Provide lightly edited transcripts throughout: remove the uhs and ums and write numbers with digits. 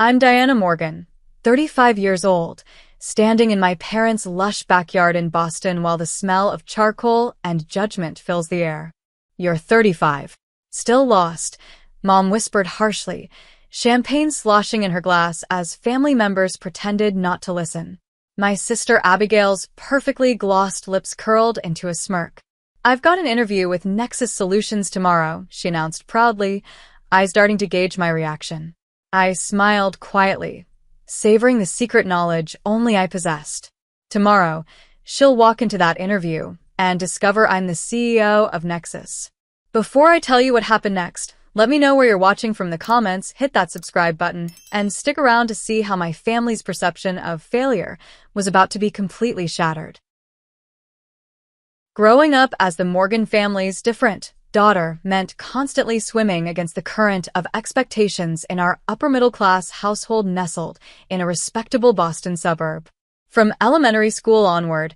I'm Diana Morgan, 35 years old, standing in my parents' lush backyard in Boston while the smell of charcoal and judgment fills the air. You're 35. Still lost, Mom whispered harshly, champagne sloshing in her glass as family members pretended not to listen. My sister Abigail's perfectly glossed lips curled into a smirk. I've got an interview with Nexus Solutions tomorrow, she announced proudly, eyes darting to gauge my reaction. I smiled quietly, savoring the secret knowledge only I possessed. Tomorrow, she'll walk into that interview and discover I'm the CEO of Nexus. Before I tell you what happened next, let me know where you're watching from the comments, hit that subscribe button, and stick around to see how my family's perception of failure was about to be completely shattered. Growing up as the Morgan family's different daughter meant constantly swimming against the current of expectations in our upper-middle-class household nestled in a respectable Boston suburb. From elementary school onward,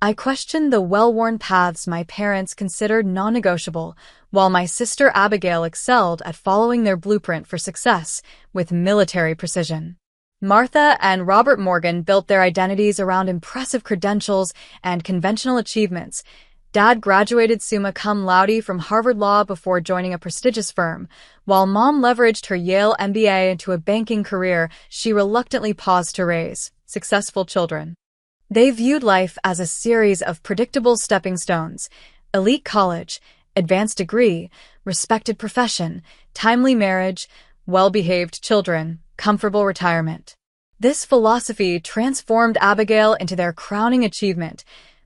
I questioned the well-worn paths my parents considered non-negotiable, while my sister Abigail excelled at following their blueprint for success with military precision. Martha and Robert Morgan built their identities around impressive credentials and conventional achievements. Dad graduated summa cum laude from Harvard Law before joining a prestigious firm, while Mom leveraged her Yale MBA into a banking career she reluctantly paused to raise successful children. They viewed life as a series of predictable stepping stones: elite college, advanced degree, respected profession, timely marriage, well-behaved children, comfortable retirement. This philosophy transformed Abigail into their crowning achievement: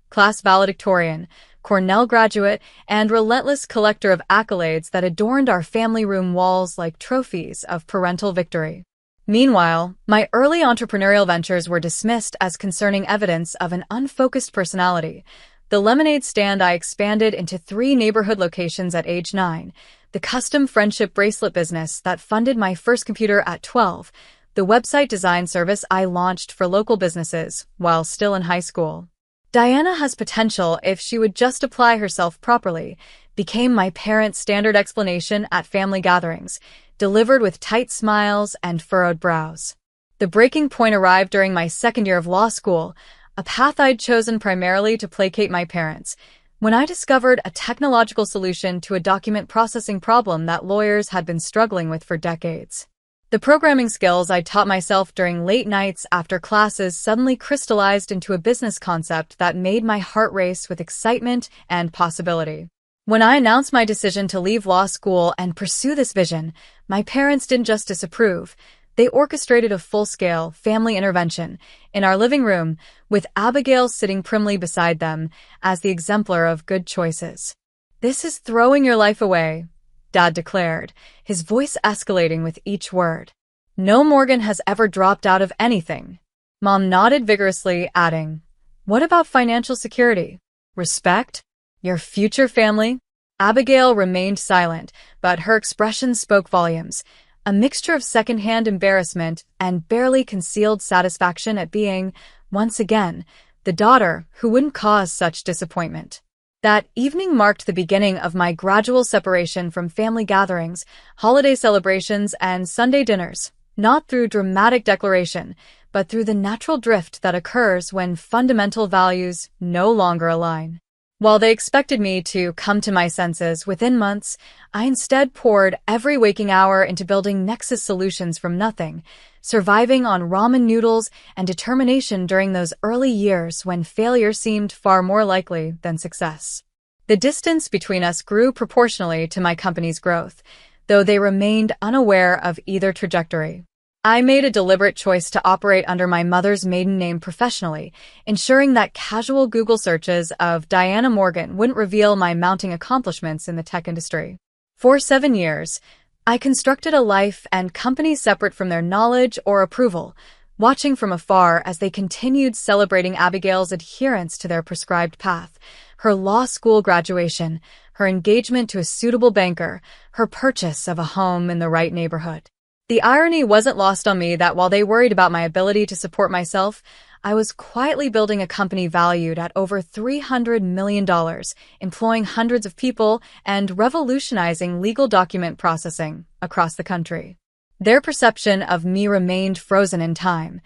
class valedictorian, Cornell graduate, and relentless collector of accolades that adorned our family room walls like trophies of parental victory. Meanwhile, my early entrepreneurial ventures were dismissed as concerning evidence of an unfocused personality. The lemonade stand I expanded into 3 neighborhood locations at age 9, the custom friendship bracelet business that funded my first computer at 12, the website design service I launched for local businesses while still in high school. Diana has potential if she would just apply herself properly, became my parents' standard explanation at family gatherings, delivered with tight smiles and furrowed brows. The breaking point arrived during my second year of law school, a path I'd chosen primarily to placate my parents, when I discovered a technological solution to a document processing problem that lawyers had been struggling with for decades. The programming skills I taught myself during late nights after classes suddenly crystallized into a business concept that made my heart race with excitement and possibility. When I announced my decision to leave law school and pursue this vision, my parents didn't just disapprove. They orchestrated a full-scale family intervention in our living room, with Abigail sitting primly beside them as the exemplar of good choices. "This is throwing your life away," Dad declared, his voice escalating with each word. "No Morgan has ever dropped out of anything." Mom nodded vigorously, adding, "What about financial security? Respect? Your future family?" Abigail remained silent, but her expression spoke volumes, a mixture of secondhand embarrassment and barely concealed satisfaction at being, once again, the daughter who wouldn't cause such disappointment. That evening marked the beginning of my gradual separation from family gatherings, holiday celebrations, and Sunday dinners, not through dramatic declaration, but through the natural drift that occurs when fundamental values no longer align. While they expected me to come to my senses within months, I instead poured every waking hour into building Nexus Solutions from nothing, surviving on ramen noodles and determination during those early years when failure seemed far more likely than success. The distance between us grew proportionally to my company's growth, though they remained unaware of either trajectory. I made a deliberate choice to operate under my mother's maiden name professionally, ensuring that casual Google searches of Diana Morgan wouldn't reveal my mounting accomplishments in the tech industry. For 7 years, I constructed a life and company separate from their knowledge or approval, watching from afar as they continued celebrating Abigail's adherence to their prescribed path, her law school graduation, her engagement to a suitable banker, her purchase of a home in the right neighborhood. The irony wasn't lost on me that while they worried about my ability to support myself, I was quietly building a company valued at over $300 million, employing hundreds of people and revolutionizing legal document processing across the country. Their perception of me remained frozen in time,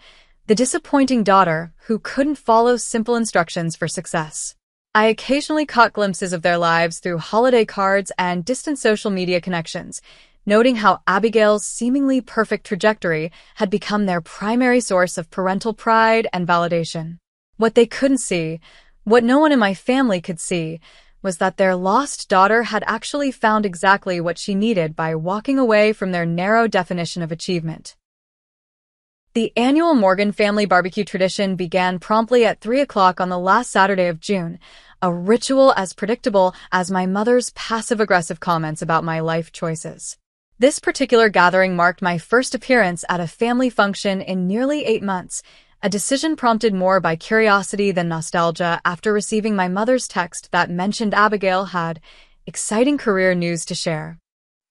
the disappointing daughter who couldn't follow simple instructions for success. I occasionally caught glimpses of their lives through holiday cards and distant social media connections, noting how Abigail's seemingly perfect trajectory had become their primary source of parental pride and validation. What they couldn't see, what no one in my family could see, was that their lost daughter had actually found exactly what she needed by walking away from their narrow definition of achievement. The annual Morgan family barbecue tradition began promptly at 3 o'clock on the last Saturday of June, a ritual as predictable as my mother's passive-aggressive comments about my life choices. This particular gathering marked my first appearance at a family function in nearly 8 months, a decision prompted more by curiosity than nostalgia after receiving my mother's text that mentioned Abigail had exciting career news to share.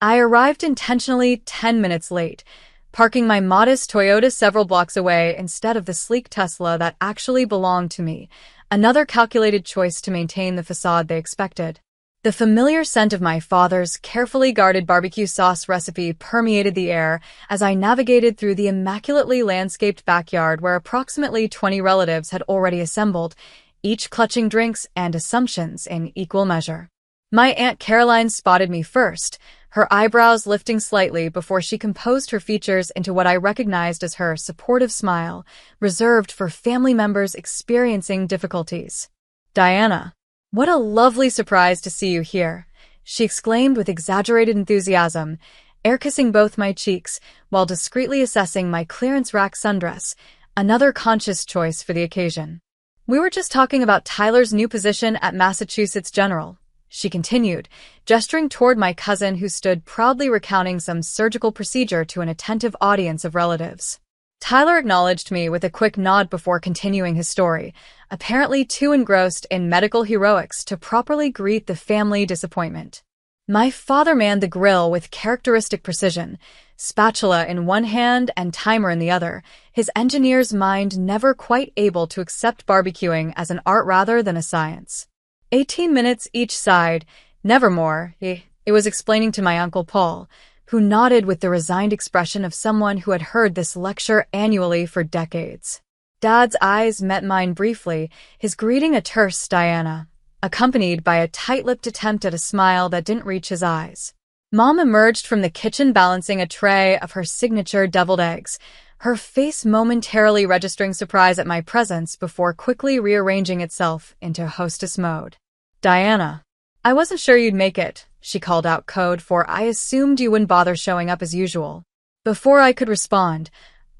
I arrived intentionally 10 minutes late, parking my modest Toyota several blocks away instead of the sleek Tesla that actually belonged to me, another calculated choice to maintain the facade they expected. The familiar scent of my father's carefully guarded barbecue sauce recipe permeated the air as I navigated through the immaculately landscaped backyard where approximately 20 relatives had already assembled, each clutching drinks and assumptions in equal measure. My Aunt Caroline spotted me first, her eyebrows lifting slightly before she composed her features into what I recognized as her supportive smile, reserved for family members experiencing difficulties. "Diana, what a lovely surprise to see you here," she exclaimed with exaggerated enthusiasm, air-kissing both my cheeks while discreetly assessing my clearance rack sundress, another conscious choice for the occasion. "We were just talking about Tyler's new position at Massachusetts General," she continued, gesturing toward my cousin who stood proudly recounting some surgical procedure to an attentive audience of relatives. Tyler acknowledged me with a quick nod before continuing his story, apparently too engrossed in medical heroics to properly greet the family disappointment. My father manned the grill with characteristic precision, spatula in one hand and timer in the other, his engineer's mind never quite able to accept barbecuing as an art rather than a science. 18 minutes each side, never more, it was explaining to my Uncle Paul, who nodded with the resigned expression of someone who had heard this lecture annually for decades. Dad's eyes met mine briefly, his greeting a terse "Diana," accompanied by a tight-lipped attempt at a smile that didn't reach his eyes. Mom emerged from the kitchen balancing a tray of her signature deviled eggs, her face momentarily registering surprise at my presence before quickly rearranging itself into hostess mode. "Diana, I wasn't sure you'd make it," she called out code for "I assumed you wouldn't bother showing up as usual." Before I could respond,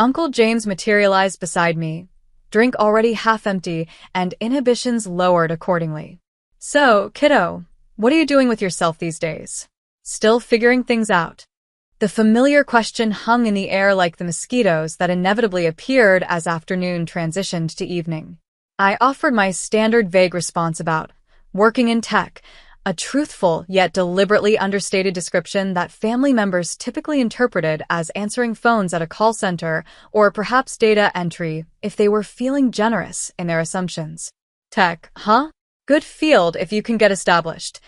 Uncle James materialized beside me, drink already half empty and inhibitions lowered accordingly. "So, kiddo, what are you doing with yourself these days? Still figuring things out?" The familiar question hung in the air like the mosquitoes that inevitably appeared as afternoon transitioned to evening. I offered my standard vague response about working in tech, a truthful yet deliberately understated description that family members typically interpreted as answering phones at a call center or perhaps data entry if they were feeling generous in their assumptions. "Tech, huh? Good field if you can get established,"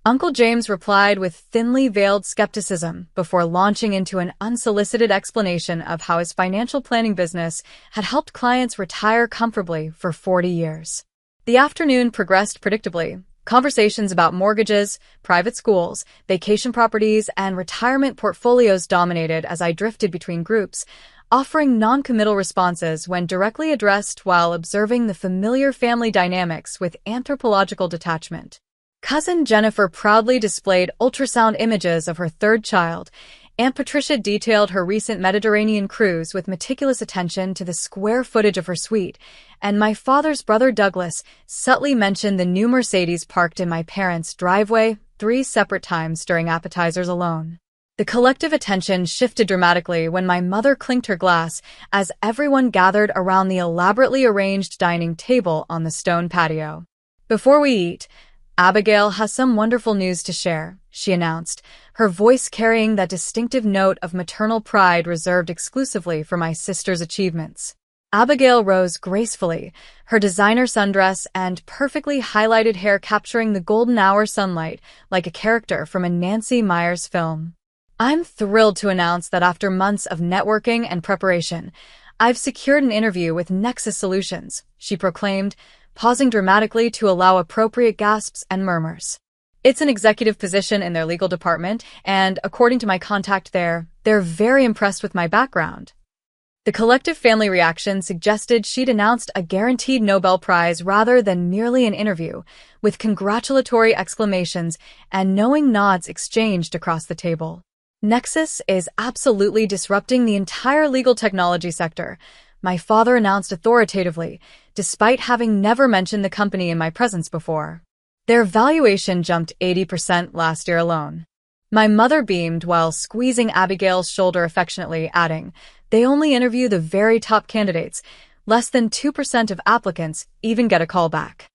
Uncle James replied with thinly veiled skepticism before launching into an unsolicited explanation of how his financial planning business had helped clients retire comfortably for 40 years. The afternoon progressed predictably. Conversations about mortgages, private schools, vacation properties, and retirement portfolios dominated as I drifted between groups, offering non-committal responses when directly addressed while observing the familiar family dynamics with anthropological detachment. Cousin Jennifer proudly displayed ultrasound images of her third child. Aunt Patricia detailed her recent Mediterranean cruise with meticulous attention to the square footage of her suite, and my father's brother Douglas subtly mentioned the new Mercedes parked in my parents' driveway 3 separate times during appetizers alone. The collective attention shifted dramatically when my mother clinked her glass as everyone gathered around the elaborately arranged dining table on the stone patio. "Before we eat, Abigail has some wonderful news to share," she announced, her voice carrying that distinctive note of maternal pride reserved exclusively for my sister's achievements. Abigail rose gracefully, her designer sundress and perfectly highlighted hair capturing the golden hour sunlight like a character from a Nancy Meyers film. I'm thrilled to announce that after months of networking and preparation, I've secured an interview with Nexus Solutions, she proclaimed, pausing dramatically to allow appropriate gasps and murmurs. It's an executive position in their legal department, and according to my contact there, they're very impressed with my background. The collective family reaction suggested she'd announced a guaranteed Nobel Prize rather than merely an interview, with congratulatory exclamations and knowing nods exchanged across the table. Nexus is absolutely disrupting the entire legal technology sector, my father announced authoritatively, despite having never mentioned the company in my presence before. Their valuation jumped 80% last year alone. My mother beamed while squeezing Abigail's shoulder affectionately, adding, "They only interview the very top candidates. Less than 2% of applicants even get a call back."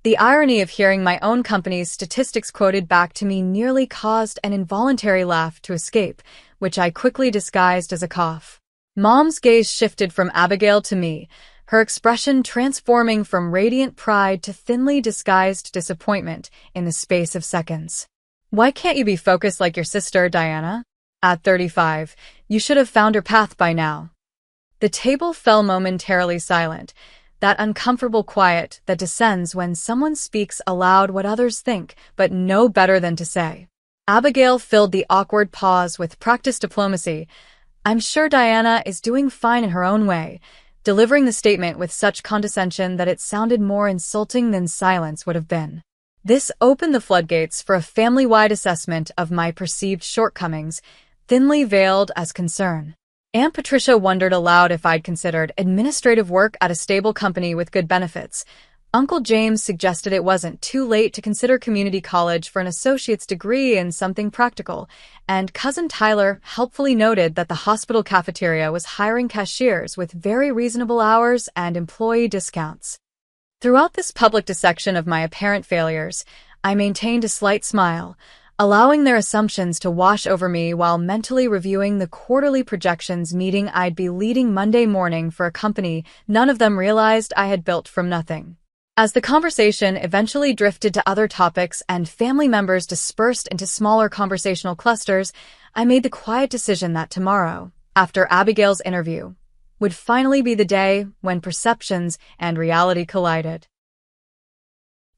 The irony of hearing my own company's statistics quoted back to me nearly caused an involuntary laugh to escape, which I quickly disguised as a cough. Mom's gaze shifted from Abigail to me, her expression transforming from radiant pride to thinly disguised disappointment in the space of seconds. "Why can't you be focused like your sister, Diana? At 35, you should have found your path by now." The table fell momentarily silent, that uncomfortable quiet that descends when someone speaks aloud what others think but know better than to say. Abigail filled the awkward pause with practiced diplomacy. "I'm sure Diana is doing fine in her own way," delivering the statement with such condescension that it sounded more insulting than silence would have been. This opened the floodgates for a family-wide assessment of my perceived shortcomings, thinly veiled as concern. Aunt Patricia wondered aloud if I'd considered administrative work at a stable company with good benefits. Uncle James suggested it wasn't too late to consider community college for an associate's degree in something practical, and Cousin Tyler helpfully noted that the hospital cafeteria was hiring cashiers with very reasonable hours and employee discounts. Throughout this public dissection of my apparent failures, I maintained a slight smile, allowing their assumptions to wash over me while mentally reviewing the quarterly projections meeting I'd be leading Monday morning for a company none of them realized I had built from nothing. As the conversation eventually drifted to other topics and family members dispersed into smaller conversational clusters, I made the quiet decision that tomorrow, after Abigail's interview, would finally be the day when perceptions and reality collided.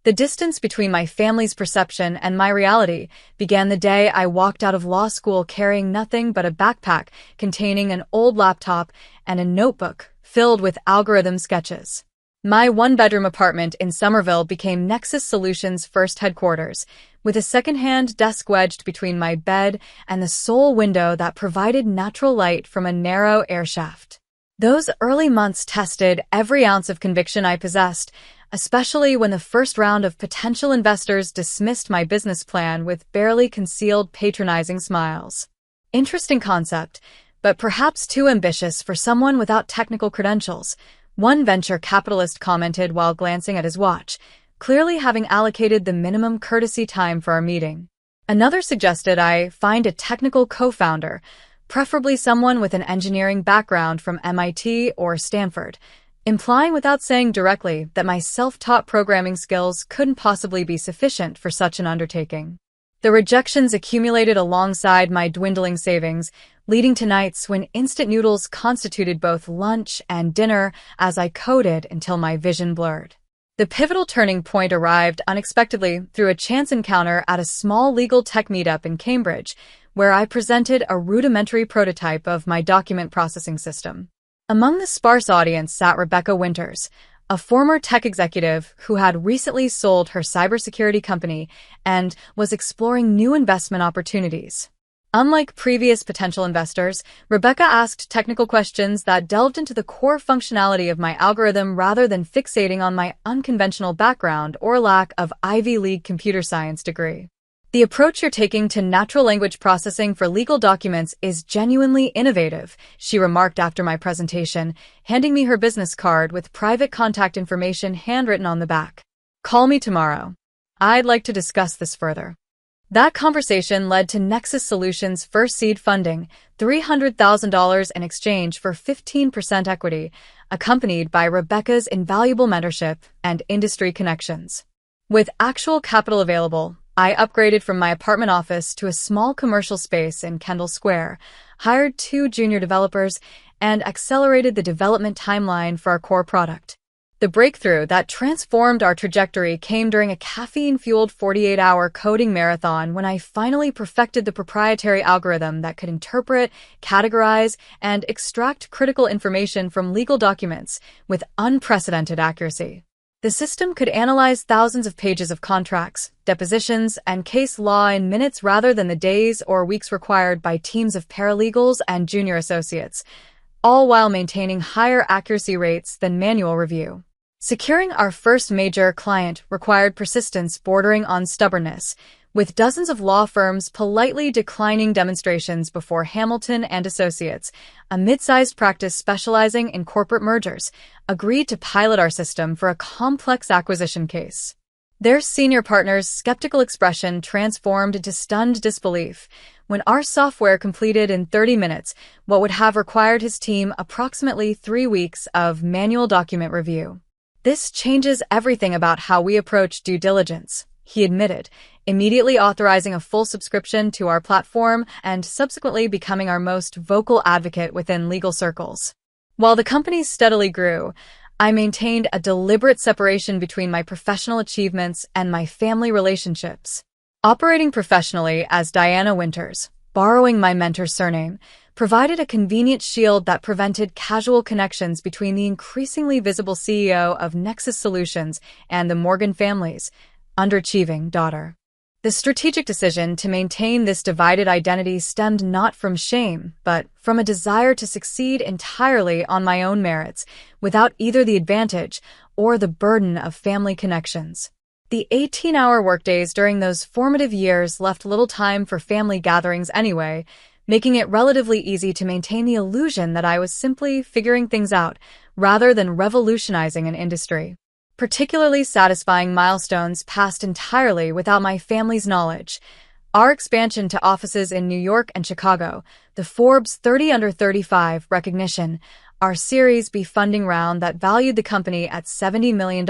The distance between my family's perception and my reality began the day I walked out of law school carrying nothing but a backpack containing an old laptop and a notebook filled with algorithm sketches. My one-bedroom apartment in Somerville became Nexus Solutions' first headquarters, with a second-hand desk wedged between my bed and the sole window that provided natural light from a narrow air shaft. Those early months tested every ounce of conviction I possessed, especially when the first round of potential investors dismissed my business plan with barely concealed patronizing smiles. Interesting concept, but perhaps too ambitious for someone without technical credentials, one venture capitalist commented while glancing at his watch, clearly having allocated the minimum courtesy time for our meeting. Another suggested I find a technical co-founder, preferably someone with an engineering background from MIT or Stanford, implying without saying directly that my self-taught programming skills couldn't possibly be sufficient for such an undertaking. The rejections accumulated alongside my dwindling savings, leading to nights when instant noodles constituted both lunch and dinner as I coded until my vision blurred. The pivotal turning point arrived unexpectedly through a chance encounter at a small legal tech meetup in Cambridge, where I presented a rudimentary prototype of my document processing system. Among the sparse audience sat Rebecca Winters, a former tech executive who had recently sold her cybersecurity company and was exploring new investment opportunities. Unlike previous potential investors, Rebecca asked technical questions that delved into the core functionality of my algorithm rather than fixating on my unconventional background or lack of Ivy League computer science degree. "The approach you're taking to natural language processing for legal documents is genuinely innovative," she remarked after my presentation, handing me her business card with private contact information handwritten on the back. "Call me tomorrow. I'd like to discuss this further." That conversation led to Nexus Solutions' first seed funding, $300,000 in exchange for 15% equity, accompanied by Rebecca's invaluable mentorship and industry connections. With actual capital available, I upgraded from my apartment office to a small commercial space in Kendall Square, hired 2 junior developers, and accelerated the development timeline for our core product. The breakthrough that transformed our trajectory came during a caffeine-fueled 48-hour coding marathon when I finally perfected the proprietary algorithm that could interpret, categorize, and extract critical information from legal documents with unprecedented accuracy. The system could analyze thousands of pages of contracts, depositions, and case law in minutes rather than the days or weeks required by teams of paralegals and junior associates, all while maintaining higher accuracy rates than manual review. Securing our first major client required persistence bordering on stubbornness, with dozens of law firms politely declining demonstrations before Hamilton and Associates, a mid-sized practice specializing in corporate mergers, agreed to pilot our system for a complex acquisition case. Their senior partner's skeptical expression transformed into stunned disbelief when our software completed in 30 minutes what would have required his team approximately 3 weeks of manual document review. "This changes everything about how we approach due diligence," he admitted, immediately authorizing a full subscription to our platform and subsequently becoming our most vocal advocate within legal circles. While the company steadily grew, I maintained a deliberate separation between my professional achievements and my family relationships. Operating professionally as Diana Winters, borrowing my mentor's surname, provided a convenient shield that prevented casual connections between the increasingly visible CEO of Nexus Solutions and the Morgan family's underachieving daughter. The strategic decision to maintain this divided identity stemmed not from shame, but from a desire to succeed entirely on my own merits, without either the advantage or the burden of family connections. The 18-hour workdays during those formative years left little time for family gatherings anyway, making it relatively easy to maintain the illusion that I was simply figuring things out rather than revolutionizing an industry. Particularly satisfying milestones passed entirely without my family's knowledge. Our expansion to offices in New York and Chicago, the Forbes 30 Under 35 recognition, our Series B funding round that valued the company at $70 million,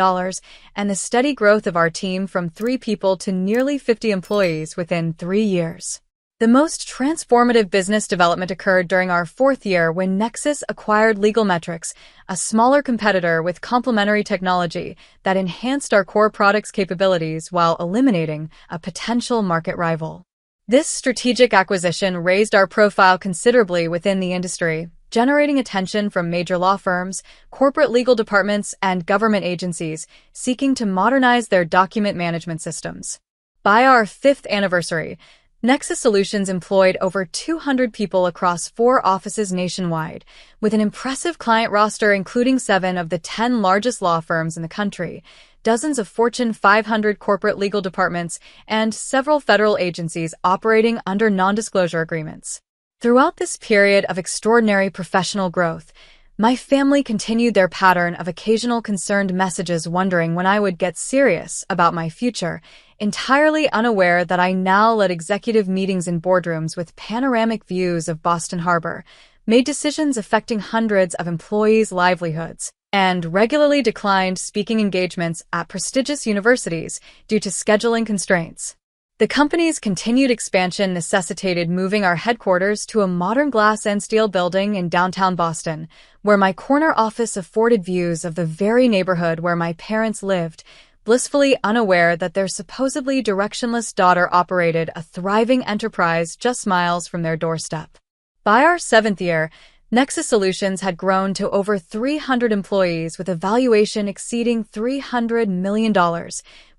and the steady growth of our team from 3 people to nearly 50 employees within 3 years. The most transformative business development occurred during our 4th year when Nexus acquired Legal Metrics, a smaller competitor with complementary technology that enhanced our core product's capabilities while eliminating a potential market rival. This strategic acquisition raised our profile considerably within the industry, generating attention from major law firms, corporate legal departments, and government agencies seeking to modernize their document management systems. By our 5th anniversary, Nexus Solutions employed over 200 people across 4 offices nationwide, with an impressive client roster including 7 of the 10 largest law firms in the country, dozens of Fortune 500 corporate legal departments, and several federal agencies operating under non-disclosure agreements. Throughout this period of extraordinary professional growth, my family continued their pattern of occasional concerned messages wondering when I would get serious about my future, entirely unaware that I now led executive meetings in boardrooms with panoramic views of Boston Harbor, made decisions affecting hundreds of employees' livelihoods, and regularly declined speaking engagements at prestigious universities due to scheduling constraints. The company's continued expansion necessitated moving our headquarters to a modern glass and steel building in downtown Boston, where my corner office afforded views of the very neighborhood where my parents lived, blissfully unaware that their supposedly directionless daughter operated a thriving enterprise just miles from their doorstep. By our 7th year, Nexus Solutions had grown to over 300 employees with a valuation exceeding $300 million,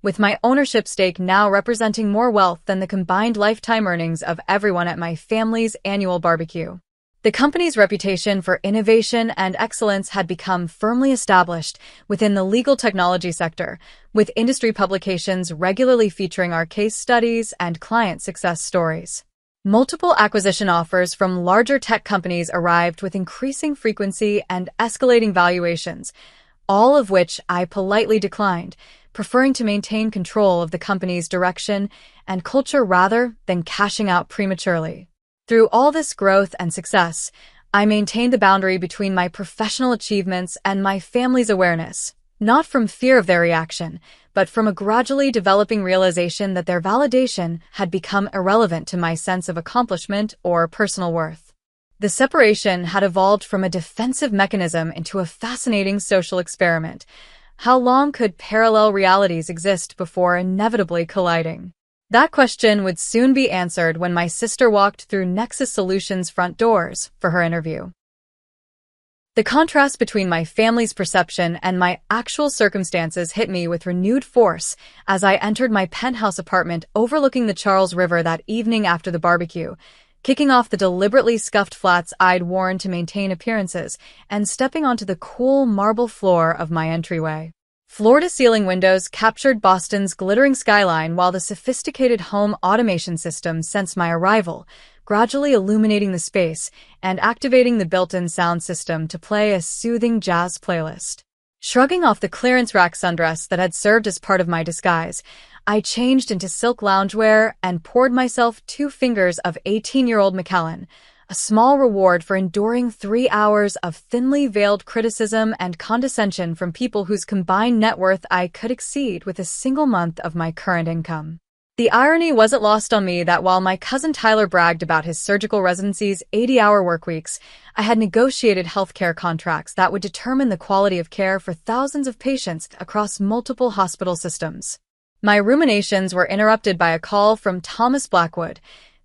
with my ownership stake now representing more wealth than the combined lifetime earnings of everyone at my family's annual barbecue. The company's reputation for innovation and excellence had become firmly established within the legal technology sector, with industry publications regularly featuring our case studies and client success stories. Multiple acquisition offers from larger tech companies arrived with increasing frequency and escalating valuations, all of which I politely declined, preferring to maintain control of the company's direction and culture rather than cashing out prematurely. Through all this growth and success, I maintained the boundary between my professional achievements and my family's awareness, not from fear of their reaction, but from a gradually developing realization that their validation had become irrelevant to my sense of accomplishment or personal worth. The separation had evolved from a defensive mechanism into a fascinating social experiment. How long could parallel realities exist before inevitably colliding? That question would soon be answered when my sister walked through Nexus Solutions' front doors for her interview. The contrast between my family's perception and my actual circumstances hit me with renewed force as I entered my penthouse apartment overlooking the Charles River that evening after the barbecue, kicking off the deliberately scuffed flats I'd worn to maintain appearances and stepping onto the cool marble floor of my entryway. Floor-to-ceiling windows captured Boston's glittering skyline while the sophisticated home automation system sensed my arrival, gradually illuminating the space and activating the built-in sound system to play a soothing jazz playlist. Shrugging off the clearance rack sundress that had served as part of my disguise, I changed into silk loungewear and poured myself 2 fingers of 18-year-old Macallan, a small reward for enduring 3 hours of thinly veiled criticism and condescension from people whose combined net worth I could exceed with a single month of my current income. The irony wasn't lost on me that while my cousin Tyler bragged about his surgical residency's 80-hour workweeks, I had negotiated healthcare contracts that would determine the quality of care for thousands of patients across multiple hospital systems. My ruminations were interrupted by a call from Thomas Blackwood,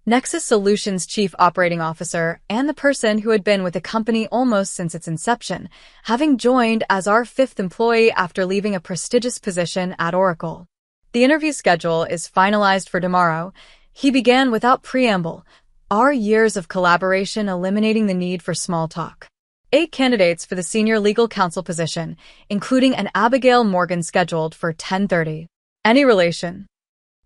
Nexus Solutions' Chief Operating Officer and the person who had been with the company almost since its inception, having joined as our 5th employee after leaving a prestigious position at Oracle. The interview schedule is finalized for tomorrow, he began without preamble, our years of collaboration eliminating the need for small talk. 8 candidates for the senior legal counsel position, including an Abigail Morgan scheduled for 10:30. Any relation?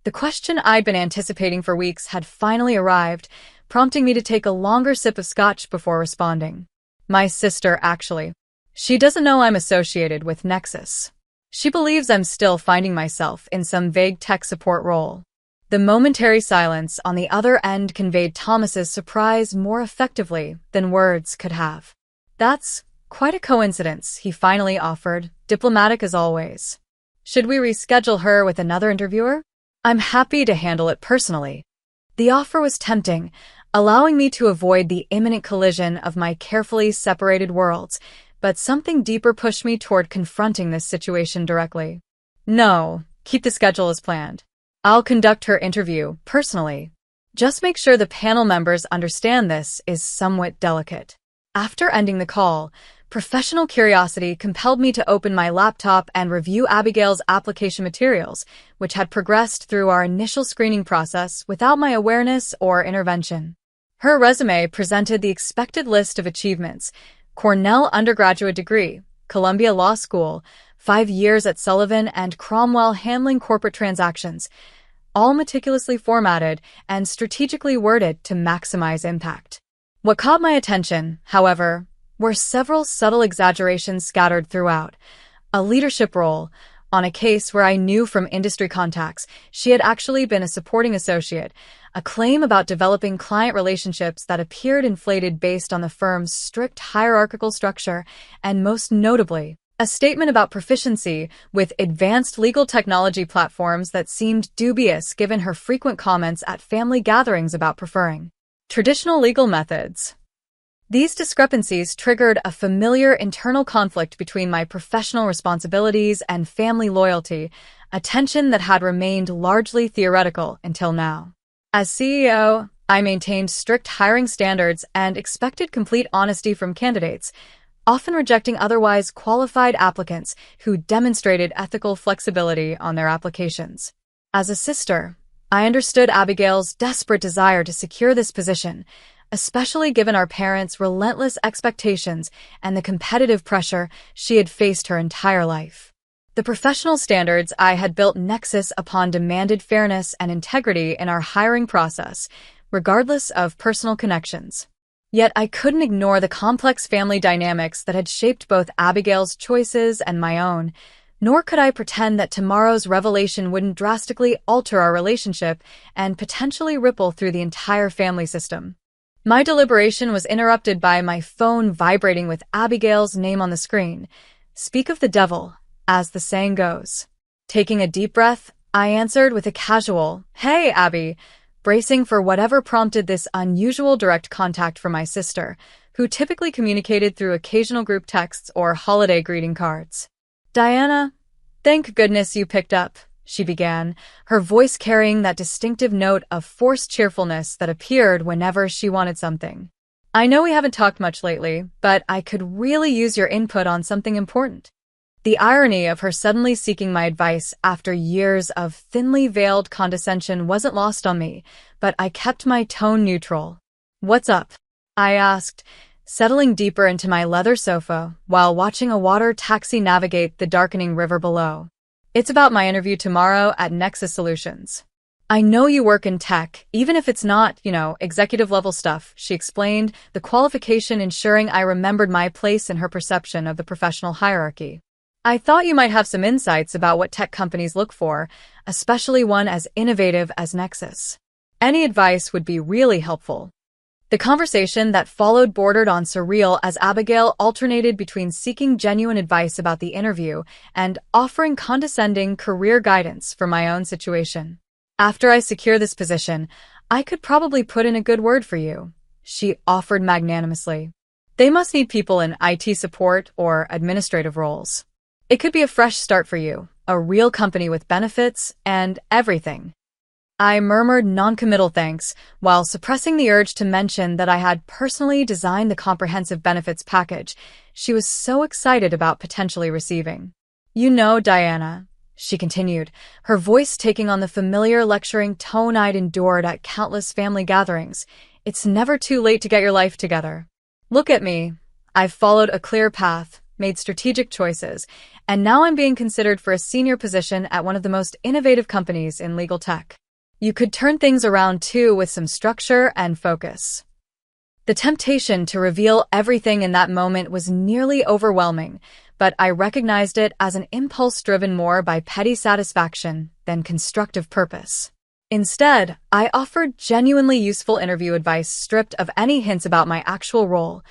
The question I'd been anticipating for weeks had finally arrived, prompting me to take a longer sip of scotch before responding. My sister, actually. She doesn't know I'm associated with Nexus. She believes I'm still finding myself in some vague tech support role. The momentary silence on the other end conveyed Thomas's surprise more effectively than words could have. That's quite a coincidence, he finally offered, diplomatic as always. Should we reschedule her with another interviewer? I'm happy to handle it personally. The offer was tempting, allowing me to avoid the imminent collision of my carefully separated worlds, but something deeper pushed me toward confronting this situation directly. No, keep the schedule as planned. I'll conduct her interview personally. Just make sure the panel members understand this is somewhat delicate. After ending the call, professional curiosity compelled me to open my laptop and review Abigail's application materials, which had progressed through our initial screening process without my awareness or intervention. Her resume presented the expected list of achievements: Cornell undergraduate degree, Columbia Law School, 5 years at Sullivan and Cromwell handling corporate transactions, all meticulously formatted and strategically worded to maximize impact. What caught my attention, however, were several subtle exaggerations scattered throughout. A leadership role, on a case where I knew from industry contacts she had actually been a supporting associate, a claim about developing client relationships that appeared inflated based on the firm's strict hierarchical structure, and most notably, a statement about proficiency with advanced legal technology platforms that seemed dubious given her frequent comments at family gatherings about preferring traditional legal methods. These discrepancies triggered a familiar internal conflict between my professional responsibilities and family loyalty, a tension that had remained largely theoretical until now. As CEO, I maintained strict hiring standards and expected complete honesty from candidates, often rejecting otherwise qualified applicants who demonstrated ethical flexibility on their applications. As a sister, I understood Abigail's desperate desire to secure this position, especially given our parents' relentless expectations and the competitive pressure she had faced her entire life. The professional standards I had built Nexus upon demanded fairness and integrity in our hiring process, regardless of personal connections. Yet I couldn't ignore the complex family dynamics that had shaped both Abigail's choices and my own, nor could I pretend that tomorrow's revelation wouldn't drastically alter our relationship and potentially ripple through the entire family system. My deliberation was interrupted by my phone vibrating with Abigail's name on the screen. Speak of the devil, as the saying goes. Taking a deep breath, I answered with a casual, "Hey, Abby," bracing for whatever prompted this unusual direct contact from my sister, who typically communicated through occasional group texts or holiday greeting cards. "Diana, thank goodness you picked up," she began, her voice carrying that distinctive note of forced cheerfulness that appeared whenever she wanted something. "I know we haven't talked much lately, but I could really use your input on something important." The irony of her suddenly seeking my advice after years of thinly veiled condescension wasn't lost on me, but I kept my tone neutral. "What's up?" I asked, settling deeper into my leather sofa while watching a water taxi navigate the darkening river below. "It's about my interview tomorrow at Nexus Solutions." "I know you work in tech, even if it's not, executive-level stuff," she explained, the qualification ensuring I remembered my place in her perception of the professional hierarchy. "I thought you might have some insights about what tech companies look for, especially one as innovative as Nexus. Any advice would be really helpful." The conversation that followed bordered on surreal as Abigail alternated between seeking genuine advice about the interview and offering condescending career guidance for my own situation. "After I secure this position, I could probably put in a good word for you," she offered magnanimously. "They must need people in IT support or administrative roles. It could be a fresh start for you, a real company with benefits and everything." I murmured noncommittal thanks, while suppressing the urge to mention that I had personally designed the comprehensive benefits package she was so excited about potentially receiving. "You know, Diana," she continued, her voice taking on the familiar lecturing tone I'd endured at countless family gatherings, "it's never too late to get your life together. Look at me. I've followed a clear path, made strategic choices, and now I'm being considered for a senior position at one of the most innovative companies in legal tech. You could turn things around too with some structure and focus." The temptation to reveal everything in that moment was nearly overwhelming, but I recognized it as an impulse driven more by petty satisfaction than constructive purpose. Instead, I offered genuinely useful interview advice stripped of any hints about my actual role.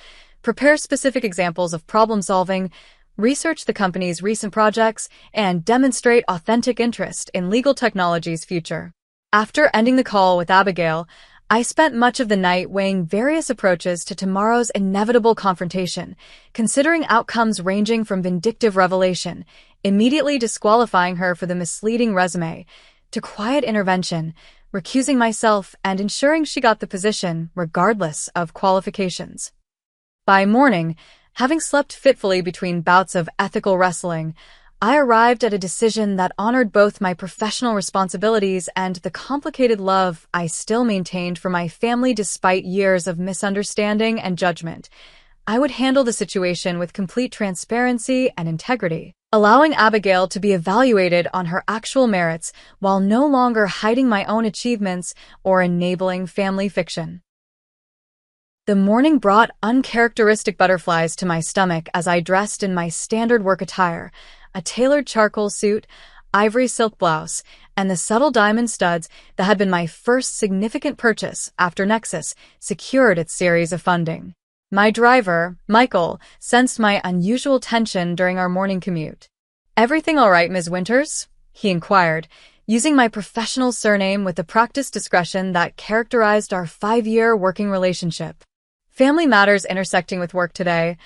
Prepare specific examples of problem solving, research the company's recent projects, and demonstrate authentic interest in legal technology's future. After ending the call with Abigail, I spent much of the night weighing various approaches to tomorrow's inevitable confrontation, considering outcomes ranging from vindictive revelation, immediately disqualifying her for the misleading resume, to quiet intervention, recusing myself and ensuring she got the position regardless of qualifications. By morning, having slept fitfully between bouts of ethical wrestling, I arrived at a decision that honored both my professional responsibilities and the complicated love I still maintained for my family despite years of misunderstanding and judgment. I would handle the situation with complete transparency and integrity, allowing Abigail to be evaluated on her actual merits while no longer hiding my own achievements or enabling family fiction. The morning brought uncharacteristic butterflies to my stomach as I dressed in my standard work attire, a tailored charcoal suit, ivory silk blouse, and the subtle diamond studs that had been my first significant purchase after Nexus secured its series of funding. My driver, Michael, sensed my unusual tension during our morning commute. "Everything all right, Ms. Winters?" he inquired, using my professional surname with the practiced discretion that characterized our 5-year working relationship. "Family matters intersecting with work today,"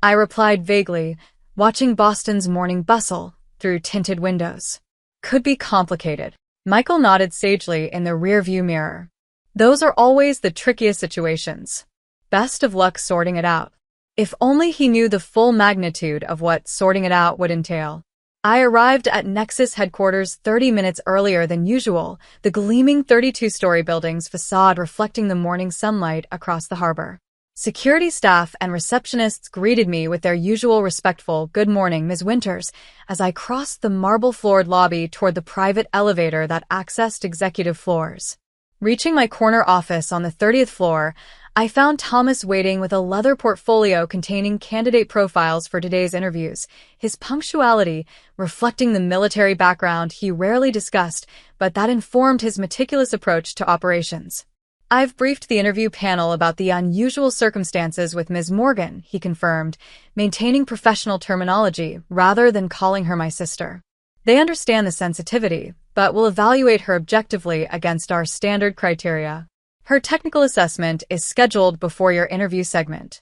I replied vaguely, watching Boston's morning bustle through tinted windows. "Could be complicated." Michael nodded sagely in the rearview mirror. "Those are always the trickiest situations. Best of luck sorting it out." If only he knew the full magnitude of what sorting it out would entail. I arrived at Nexus headquarters 30 minutes earlier than usual, the gleaming 32-story building's facade reflecting the morning sunlight across the harbor. Security staff and receptionists greeted me with their usual respectful "Good morning, Ms. Winters," as I crossed the marble-floored lobby toward the private elevator that accessed executive floors. Reaching my corner office on the 30th floor, I found Thomas waiting with a leather portfolio containing candidate profiles for today's interviews, his punctuality reflecting the military background he rarely discussed, but that informed his meticulous approach to operations. "I've briefed the interview panel about the unusual circumstances with Ms. Morgan," he confirmed, maintaining professional terminology rather than calling her my sister. They understand the sensitivity, but will evaluate her objectively against our standard criteria. Her technical assessment is scheduled before your interview segment.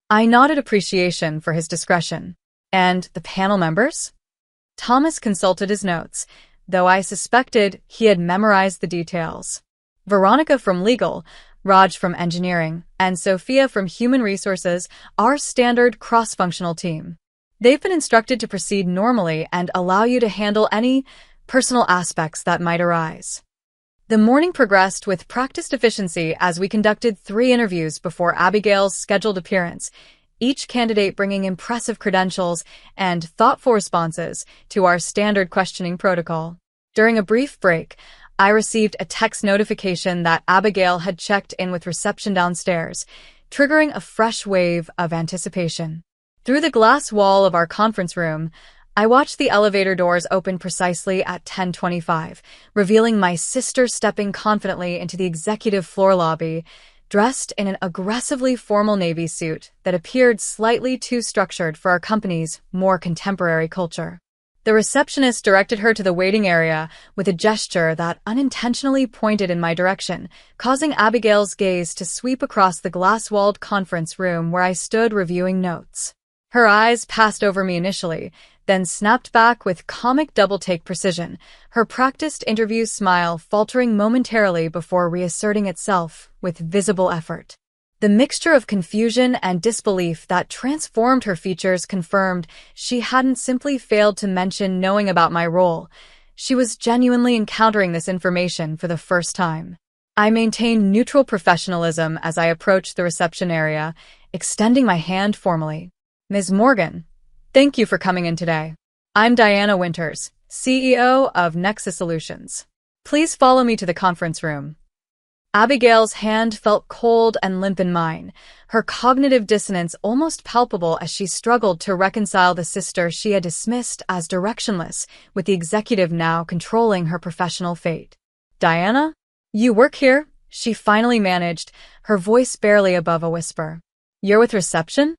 I nodded appreciation for his discretion. And the panel members? Thomas consulted his notes, though I suspected he had memorized the details. Veronica from legal, Raj from engineering, and Sophia from human resources, our standard cross-functional team. They've been instructed to proceed normally and allow you to handle any personal aspects that might arise. The morning progressed with practiced efficiency as we conducted 3 interviews before Abigail's scheduled appearance, each candidate bringing impressive credentials and thoughtful responses to our standard questioning protocol. During a brief break, I received a text notification that Abigail had checked in with reception downstairs, triggering a fresh wave of anticipation. Through the glass wall of our conference room, I watched the elevator doors open precisely at 10:25, revealing my sister stepping confidently into the executive floor lobby, dressed in an aggressively formal navy suit that appeared slightly too structured for our company's more contemporary culture. The receptionist directed her to the waiting area with a gesture that unintentionally pointed in my direction, causing Abigail's gaze to sweep across the glass-walled conference room where I stood reviewing notes. Her eyes passed over me initially, then snapped back with comic double-take precision, her practiced interview smile faltering momentarily before reasserting itself with visible effort. The mixture of confusion and disbelief that transformed her features confirmed she hadn't simply failed to mention knowing about my role. She was genuinely encountering this information for the first time. I maintained neutral professionalism as I approached the reception area, extending my hand formally. Ms. Morgan, thank you for coming in today. I'm Diana Winters, CEO of Nexus Solutions. Please follow me to the conference room. Abigail's hand felt cold and limp in mine, her cognitive dissonance almost palpable as she struggled to reconcile the sister she had dismissed as directionless with the executive now controlling her professional fate. Diana? You work here? She finally managed, her voice barely above a whisper. You're with reception?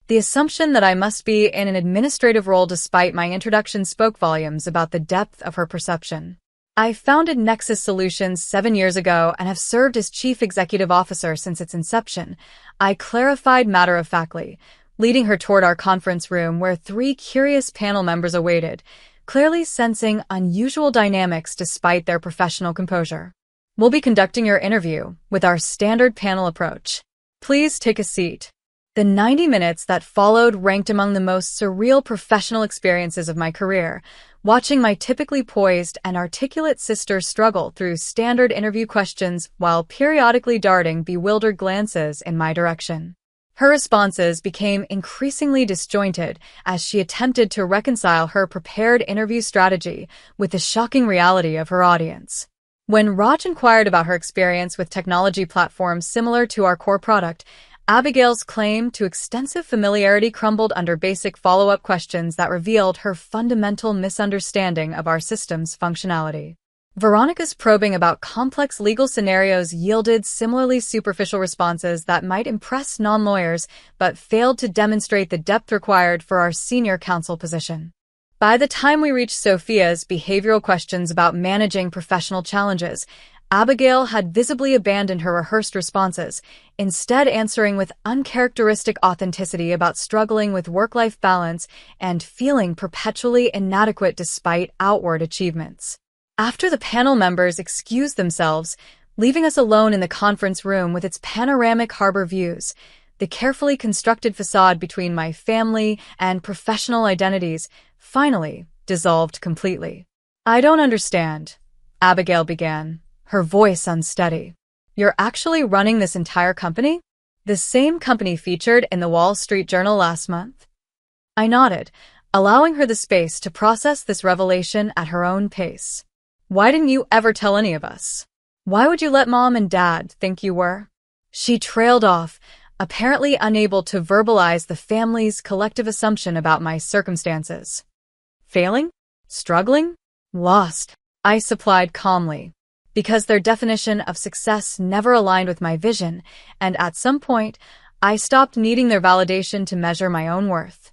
The assumption that I must be in an administrative role despite my introduction spoke volumes about the depth of her perception. I founded Nexus Solutions 7 years ago and have served as Chief Executive Officer since its inception, I clarified matter-of-factly, leading her toward our conference room where 3 curious panel members awaited, clearly sensing unusual dynamics despite their professional composure. We'll be conducting your interview with our standard panel approach. Please take a seat. The 90 minutes that followed ranked among the most surreal professional experiences of my career, watching my typically poised and articulate sister struggle through standard interview questions while periodically darting bewildered glances in my direction. Her responses became increasingly disjointed as she attempted to reconcile her prepared interview strategy with the shocking reality of her audience. When Raj inquired about her experience with technology platforms similar to our core product, Abigail's claim to extensive familiarity crumbled under basic follow-up questions that revealed her fundamental misunderstanding of our system's functionality. Veronica's probing about complex legal scenarios yielded similarly superficial responses that might impress non-lawyers but failed to demonstrate the depth required for our senior counsel position. By the time we reached Sophia's behavioral questions about managing professional challenges, Abigail had visibly abandoned her rehearsed responses, instead answering with uncharacteristic authenticity about struggling with work-life balance and feeling perpetually inadequate despite outward achievements. After the panel members excused themselves, leaving us alone in the conference room with its panoramic harbor views, the carefully constructed facade between my family and professional identities finally dissolved completely. I don't understand, Abigail began, her voice unsteady. You're actually running this entire company? The same company featured in the Wall Street Journal last month? I nodded, allowing her the space to process this revelation at her own pace. Why didn't you ever tell any of us? Why would you let Mom and Dad think you were? She trailed off, apparently unable to verbalize the family's collective assumption about my circumstances. Failing? Struggling? Lost, I supplied calmly. Because their definition of success never aligned with my vision, and at some point, I stopped needing their validation to measure my own worth.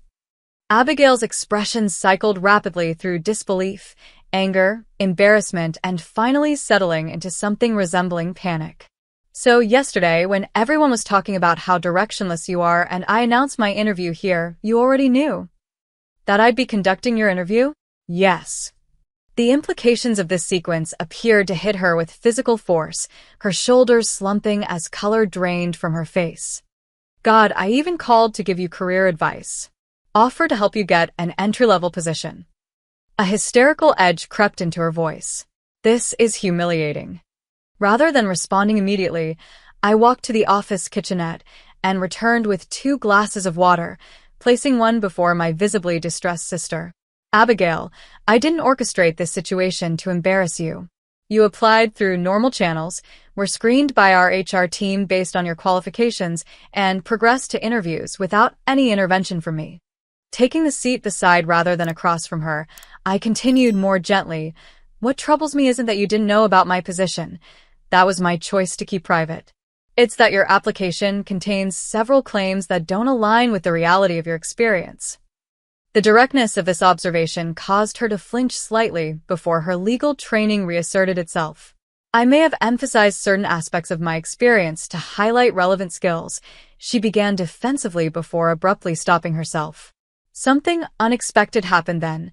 Abigail's expressions cycled rapidly through disbelief, anger, embarrassment, and finally settling into something resembling panic. So yesterday, when everyone was talking about how directionless you are and I announced my interview here, you already knew that I'd be conducting your interview? Yes. The implications of this sequence appeared to hit her with physical force, her shoulders slumping as color drained from her face. God, I even called to give you career advice. Offer to help you get an entry-level position. A hysterical edge crept into her voice. This is humiliating. Rather than responding immediately, I walked to the office kitchenette and returned with 2 glasses of water, placing one before my visibly distressed sister. Abigail, I didn't orchestrate this situation to embarrass you. You applied through normal channels, were screened by our HR team based on your qualifications, and progressed to interviews without any intervention from me. Taking the seat beside rather than across from her, I continued more gently. What troubles me isn't that you didn't know about my position. That was my choice to keep private. It's that your application contains several claims that don't align with the reality of your experience. The directness of this observation caused her to flinch slightly before her legal training reasserted itself. I may have emphasized certain aspects of my experience to highlight relevant skills. She began defensively before abruptly stopping herself. Something unexpected happened then.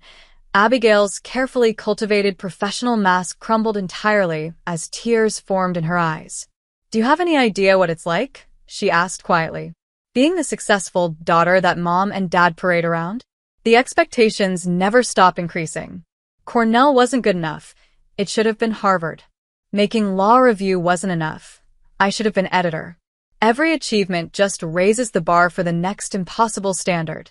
Abigail's carefully cultivated professional mask crumbled entirely as tears formed in her eyes. Do you have any idea what it's like? She asked quietly. Being the successful daughter that mom and dad parade around? The expectations never stop increasing. Cornell wasn't good enough. It should have been Harvard. Making law review wasn't enough. I should have been editor. Every achievement just raises the bar for the next impossible standard.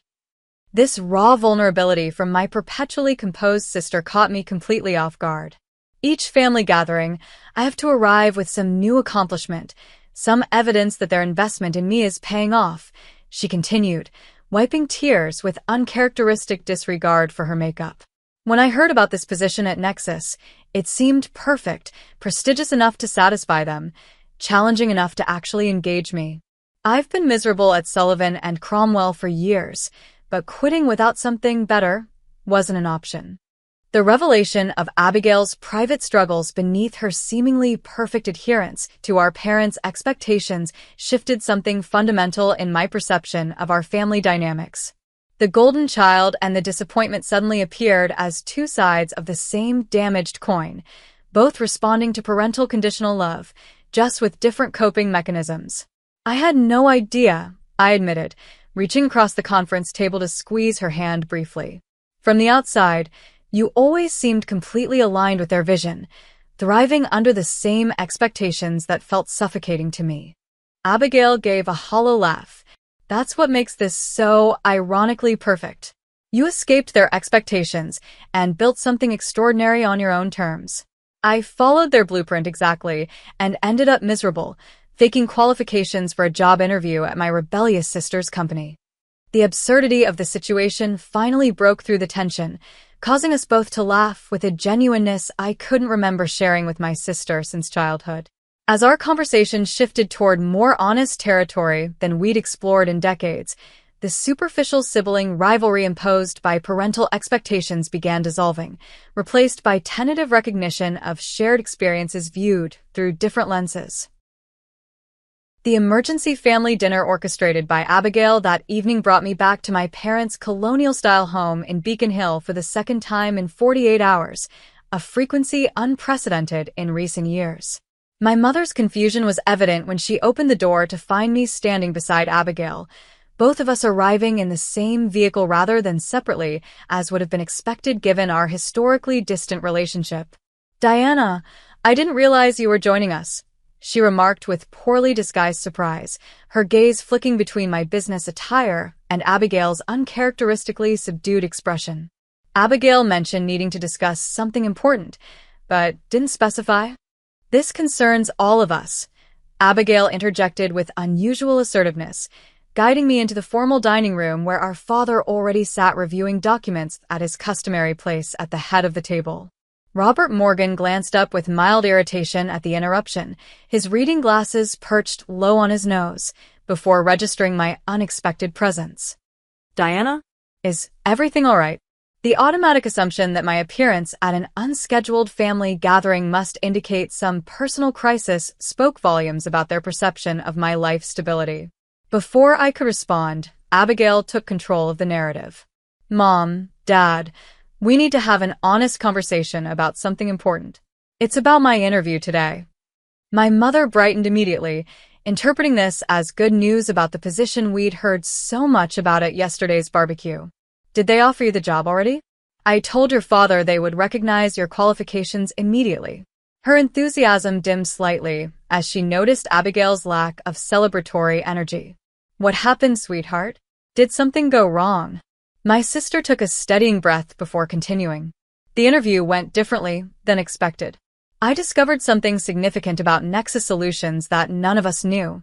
This raw vulnerability from my perpetually composed sister caught me completely off guard. Each family gathering, I have to arrive with some new accomplishment, some evidence that their investment in me is paying off, she continued, wiping tears with uncharacteristic disregard for her makeup. When I heard about this position at Nexus, it seemed perfect, prestigious enough to satisfy them, challenging enough to actually engage me. I've been miserable at Sullivan and Cromwell for years, but quitting without something better wasn't an option. The revelation of Abigail's private struggles beneath her seemingly perfect adherence to our parents' expectations shifted something fundamental in my perception of our family dynamics. The golden child and the disappointment suddenly appeared as 2 sides of the same damaged coin, both responding to parental conditional love, just with different coping mechanisms. I had no idea, I admitted, reaching across the conference table to squeeze her hand briefly. From the outside, you always seemed completely aligned with their vision, thriving under the same expectations that felt suffocating to me. Abigail gave a hollow laugh. That's what makes this so ironically perfect. You escaped their expectations and built something extraordinary on your own terms. I followed their blueprint exactly and ended up miserable, faking qualifications for a job interview at my rebellious sister's company. The absurdity of the situation finally broke through the tension, causing us both to laugh with a genuineness I couldn't remember sharing with my sister since childhood. As our conversation shifted toward more honest territory than we'd explored in decades, the superficial sibling rivalry imposed by parental expectations began dissolving, replaced by tentative recognition of shared experiences viewed through different lenses. The emergency family dinner orchestrated by Abigail that evening brought me back to my parents' colonial-style home in Beacon Hill for the second time in 48 hours, a frequency unprecedented in recent years. My mother's confusion was evident when she opened the door to find me standing beside Abigail, both of us arriving in the same vehicle rather than separately, as would have been expected given our historically distant relationship. "Diana, I didn't realize you were joining us," she remarked with poorly disguised surprise, her gaze flicking between my business attire and Abigail's uncharacteristically subdued expression. Abigail mentioned needing to discuss something important, but didn't specify. "This concerns all of us," Abigail interjected with unusual assertiveness, guiding me into the formal dining room where our father already sat reviewing documents at his customary place at the head of the table. Robert Morgan glanced up with mild irritation at the interruption, his reading glasses perched low on his nose, before registering my unexpected presence. "Diana, Is everything all right? The automatic assumption that my appearance at an unscheduled family gathering must indicate some personal crisis spoke volumes about their perception of my life stability. Before I could respond, Abigail took control of the narrative. Mom, Dad, we need to have an honest conversation about something important. It's about my interview today. My mother brightened immediately, interpreting this as good news about the position we'd heard so much about at yesterday's barbecue. Did they offer you the job already? I told your father they would recognize your qualifications immediately. Her enthusiasm dimmed slightly as she noticed Abigail's lack of celebratory energy. What happened, sweetheart? Did something go wrong? My sister took a steadying breath before continuing. The interview went differently than expected. I discovered something significant about Nexus Solutions that none of us knew.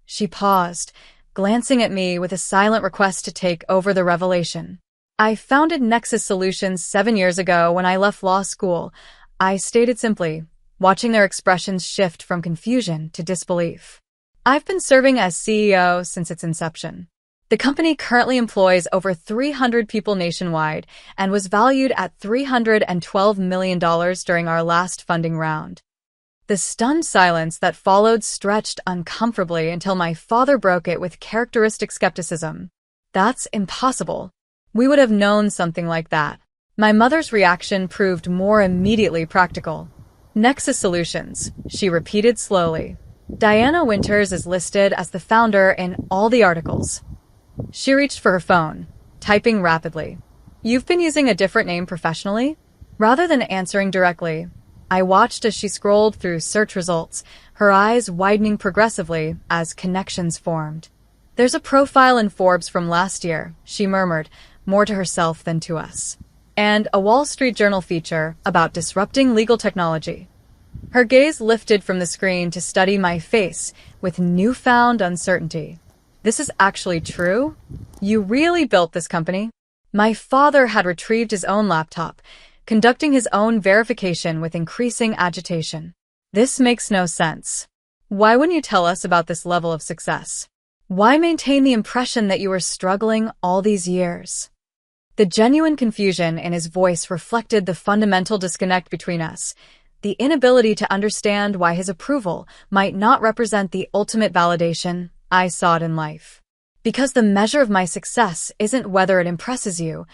She paused, glancing at me with a silent request to take over the revelation. I founded Nexus Solutions 7 years ago when I left law school. I stated simply, watching their expressions shift from confusion to disbelief. I've been serving as CEO since its inception. The company currently employs over 300 people nationwide and was valued at $312 million during our last funding round. The stunned silence that followed stretched uncomfortably until my father broke it with characteristic skepticism. That's impossible. We would have known something like that. My mother's reaction proved more immediately practical. Nexus Solutions, she repeated slowly. Diana Winters is listed as the founder in all the articles. She reached for her phone, typing rapidly. You've been using a different name professionally? Rather than answering directly, I watched as she scrolled through search results, her eyes widening progressively as connections formed. There's a profile in Forbes from last year, she murmured, more to herself than to us. And a Wall Street Journal feature about disrupting legal technology. Her gaze lifted from the screen to study my face with newfound uncertainty. This is actually true? You really built this company? My father had retrieved his own laptop, conducting his own verification with increasing agitation. This makes no sense. Why wouldn't you tell us about this level of success? Why maintain the impression that you were struggling all these years? The genuine confusion in his voice reflected the fundamental disconnect between us, the inability to understand why his approval might not represent the ultimate validation I sought in life. Because the measure of my success isn't whether it impresses you,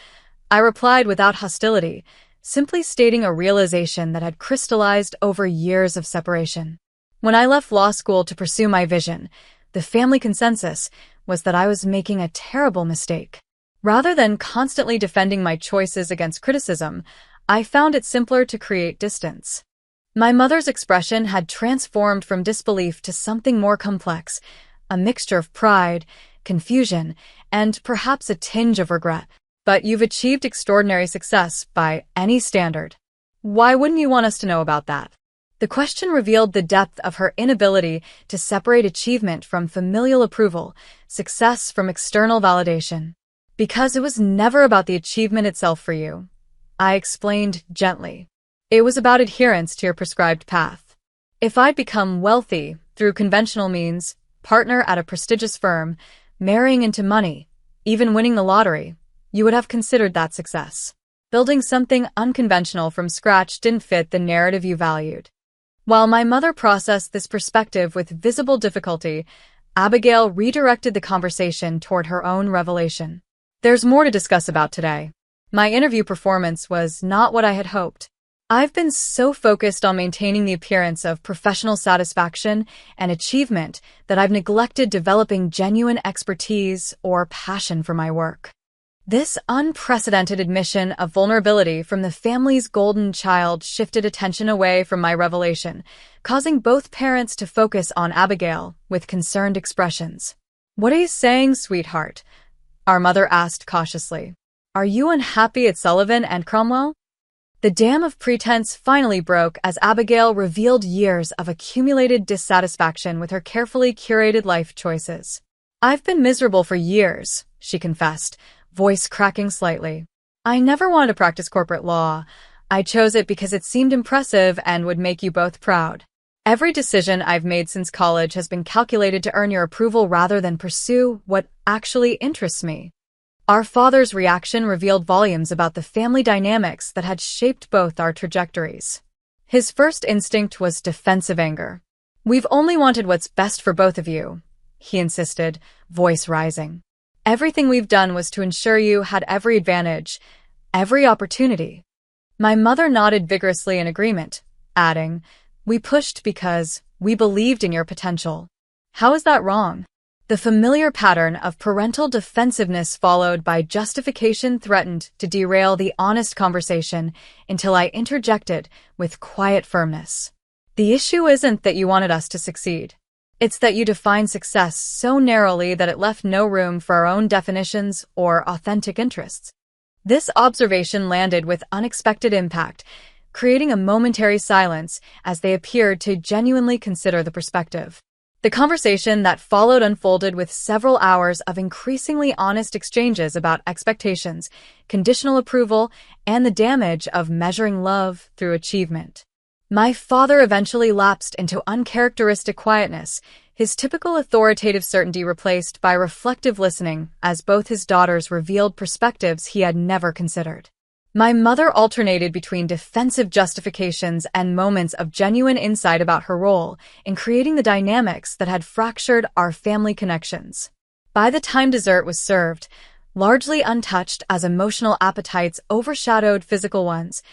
I replied without hostility, simply stating a realization that had crystallized over years of separation. When I left law school to pursue my vision, the family consensus was that I was making a terrible mistake. Rather than constantly defending my choices against criticism, I found it simpler to create distance. My mother's expression had transformed from disbelief to something more complex, a mixture of pride, confusion, and perhaps a tinge of regret. But you've achieved extraordinary success by any standard. Why wouldn't you want us to know about that? The question revealed the depth of her inability to separate achievement from familial approval, success from external validation. Because it was never about the achievement itself for you, I explained gently. It was about adherence to your prescribed path. If I'd become wealthy through conventional means, partner at a prestigious firm, marrying into money, even winning the lottery, you would have considered that success. Building something unconventional from scratch didn't fit the narrative you valued. While my mother processed this perspective with visible difficulty, Abigail redirected the conversation toward her own revelation. There's more to discuss about today. My interview performance was not what I had hoped. I've been so focused on maintaining the appearance of professional satisfaction and achievement that I've neglected developing genuine expertise or passion for my work. This unprecedented admission of vulnerability from the family's golden child shifted attention away from my revelation, causing both parents to focus on Abigail with concerned expressions. What are you saying, sweetheart? Our mother asked cautiously. Are you unhappy at Sullivan and Cromwell? The dam of pretense finally broke as Abigail revealed years of accumulated dissatisfaction with her carefully curated life choices. I've been miserable for years, she confessed, voice cracking slightly. I never wanted to practice corporate law. I chose it because it seemed impressive and would make you both proud. Every decision I've made since college has been calculated to earn your approval rather than pursue what actually interests me. Our father's reaction revealed volumes about the family dynamics that had shaped both our trajectories. His first instinct was defensive anger. "We've only wanted what's best for both of you," he insisted, voice rising. "Everything we've done was to ensure you had every advantage, every opportunity." My mother nodded vigorously in agreement, adding, "We pushed because we believed in your potential." How is that wrong? The familiar pattern of parental defensiveness followed by justification threatened to derail the honest conversation until I interjected with quiet firmness. "The issue isn't that you wanted us to succeed. It's that you defined success so narrowly that it left no room for our own definitions or authentic interests." This observation landed with unexpected impact, creating a momentary silence as they appeared to genuinely consider the perspective. The conversation that followed unfolded with several hours of increasingly honest exchanges about expectations, conditional approval, and the damage of measuring love through achievement. My father eventually lapsed into uncharacteristic quietness, his typical authoritative certainty replaced by reflective listening as both his daughters revealed perspectives he had never considered. My mother alternated between defensive justifications and moments of genuine insight about her role in creating the dynamics that had fractured our family connections. By the time dessert was served, largely untouched as emotional appetites overshadowed physical ones,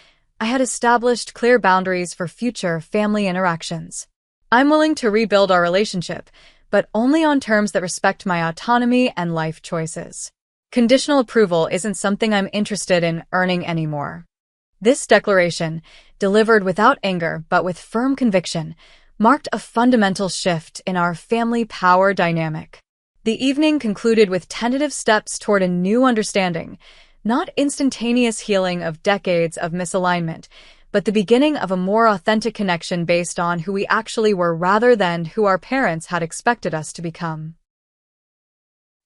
I had established clear boundaries for future family interactions. "I'm willing to rebuild our relationship, but only on terms that respect my autonomy and life choices. Conditional approval isn't something I'm interested in earning anymore." This declaration, delivered without anger but with firm conviction, marked a fundamental shift in our family power dynamic. The evening concluded with tentative steps toward a new understanding, not instantaneous healing of decades of misalignment, but the beginning of a more authentic connection based on who we actually were rather than who our parents had expected us to become.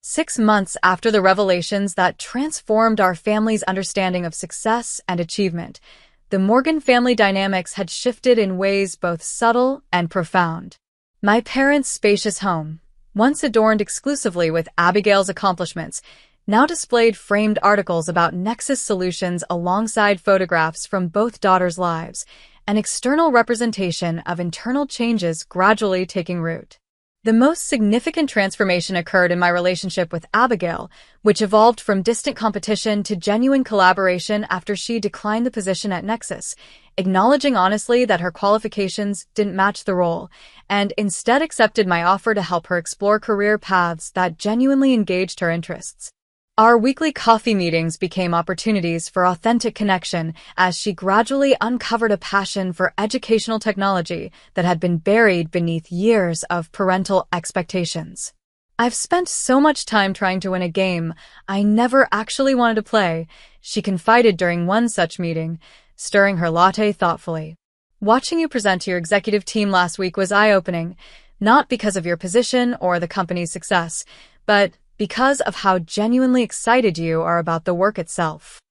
6 months after the revelations that transformed our family's understanding of success and achievement, the Morgan family dynamics had shifted in ways both subtle and profound. My parents' spacious home, once adorned exclusively with Abigail's accomplishments, now displayed framed articles about Nexus solutions alongside photographs from both daughters' lives, an external representation of internal changes gradually taking root. The most significant transformation occurred in my relationship with Abigail, which evolved from distant competition to genuine collaboration after she declined the position at Nexus, acknowledging honestly that her qualifications didn't match the role, and instead accepted my offer to help her explore career paths that genuinely engaged her interests. Our weekly coffee meetings became opportunities for authentic connection as she gradually uncovered a passion for educational technology that had been buried beneath years of parental expectations. "I've spent so much time trying to win a game I never actually wanted to play," she confided during one such meeting, stirring her latte thoughtfully. "Watching you present to your executive team last week was eye-opening, not because of your position or the company's success, but because of how genuinely excited you are about the work itself."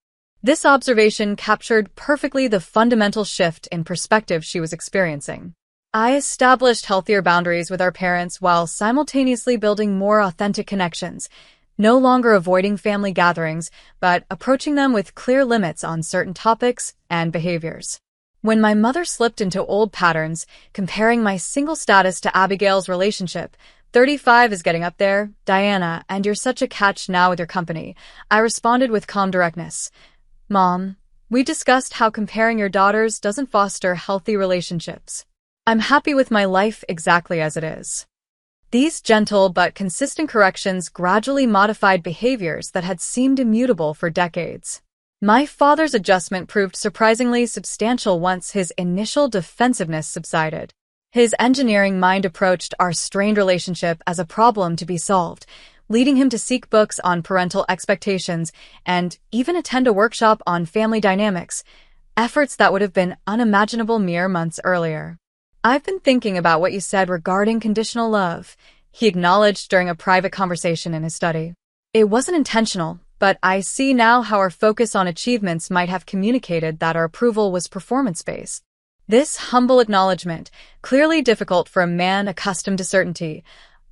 This observation captured perfectly the fundamental shift in perspective she was experiencing. I established healthier boundaries with our parents while simultaneously building more authentic connections, no longer avoiding family gatherings, but approaching them with clear limits on certain topics and behaviors. When my mother slipped into old patterns, comparing my single status to Abigail's relationship, "35 is getting up there, Diana, and you're such a catch now with your company," I responded with calm directness. "Mom, we discussed how comparing your daughters doesn't foster healthy relationships. I'm happy with my life exactly as it is." These gentle but consistent corrections gradually modified behaviors that had seemed immutable for decades. My father's adjustment proved surprisingly substantial once his initial defensiveness subsided. His engineering mind approached our strained relationship as a problem to be solved, leading him to seek books on parental expectations and even attend a workshop on family dynamics, efforts that would have been unimaginable mere months earlier. "I've been thinking about what you said regarding conditional love," he acknowledged during a private conversation in his study. "It wasn't intentional, but I see now how our focus on achievements might have communicated that our approval was performance-based." This humble acknowledgement, clearly difficult for a man accustomed to certainty,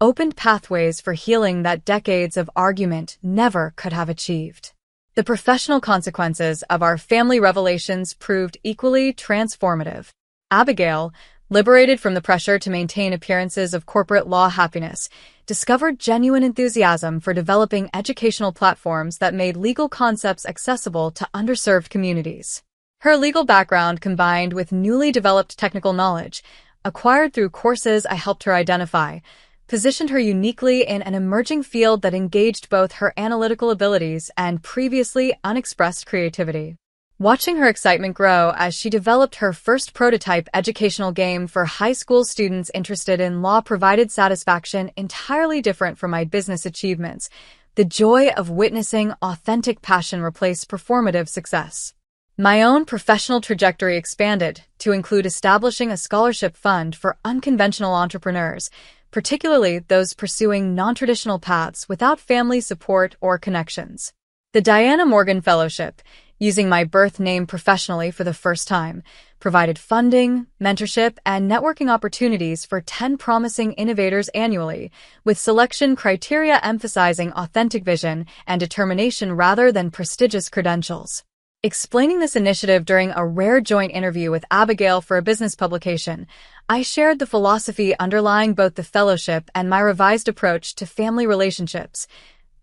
opened pathways for healing that decades of argument never could have achieved. The professional consequences of our family revelations proved equally transformative. Abigail, liberated from the pressure to maintain appearances of corporate law happiness, discovered genuine enthusiasm for developing educational platforms that made legal concepts accessible to underserved communities. Her legal background, combined with newly developed technical knowledge, acquired through courses I helped her identify, positioned her uniquely in an emerging field that engaged both her analytical abilities and previously unexpressed creativity. Watching her excitement grow as she developed her first prototype educational game for high school students interested in law provided satisfaction entirely different from my business achievements. The joy of witnessing authentic passion replace performative success. My own professional trajectory expanded to include establishing a scholarship fund for unconventional entrepreneurs, particularly those pursuing non-traditional paths without family support or connections. The Diana Morgan Fellowship, using my birth name professionally for the first time, provided funding, mentorship, and networking opportunities for 10 promising innovators annually, with selection criteria emphasizing authentic vision and determination rather than prestigious credentials. Explaining this initiative during a rare joint interview with Abigail for a business publication, I shared the philosophy underlying both the fellowship and my revised approach to family relationships.